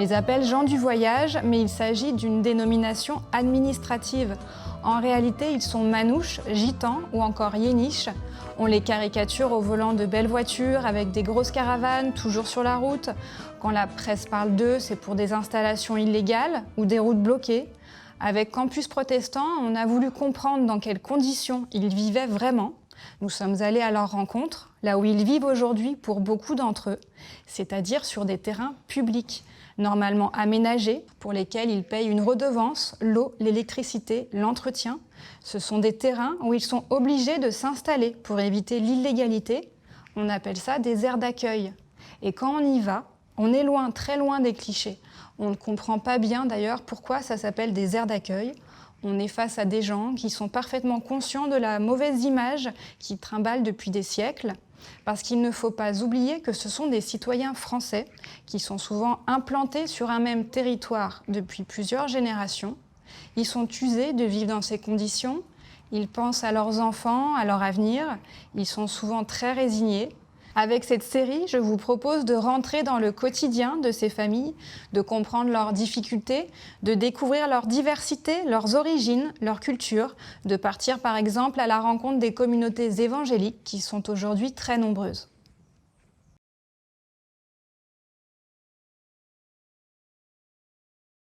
les appelle gens du voyage, mais il s'agit d'une dénomination administrative. En réalité, ils sont manouches, gitans ou encore yéniches. On les caricature au volant de belles voitures avec des grosses caravanes, toujours sur la route. Quand la presse parle d'eux, c'est pour des installations illégales ou des routes bloquées. Avec Campus Protestant, on a voulu comprendre dans quelles conditions ils vivaient vraiment. Nous sommes allés à leur rencontre, là où ils vivent aujourd'hui pour beaucoup d'entre eux, c'est-à-dire sur des terrains publics, normalement aménagés, pour lesquels ils payent une redevance, l'eau, l'électricité, l'entretien. Ce sont des terrains où ils sont obligés de s'installer pour éviter l'illégalité. On appelle ça des aires d'accueil. Et quand on y va, on est loin, très loin des clichés. On ne comprend pas bien d'ailleurs pourquoi ça s'appelle des aires d'accueil. On est face à des gens qui sont parfaitement conscients de la mauvaise image qu'ils trimballent depuis des siècles, parce qu'il ne faut pas oublier que ce sont des citoyens français qui sont souvent implantés sur un même territoire depuis plusieurs générations. Ils sont usés de vivre dans ces conditions, ils pensent à leurs enfants, à leur avenir, ils sont souvent très résignés. Avec cette série, je vous propose de rentrer dans le quotidien de ces familles, de comprendre leurs difficultés, de découvrir leur diversité, leurs origines, leur culture, de partir par exemple à la rencontre des communautés évangéliques qui sont aujourd'hui très nombreuses.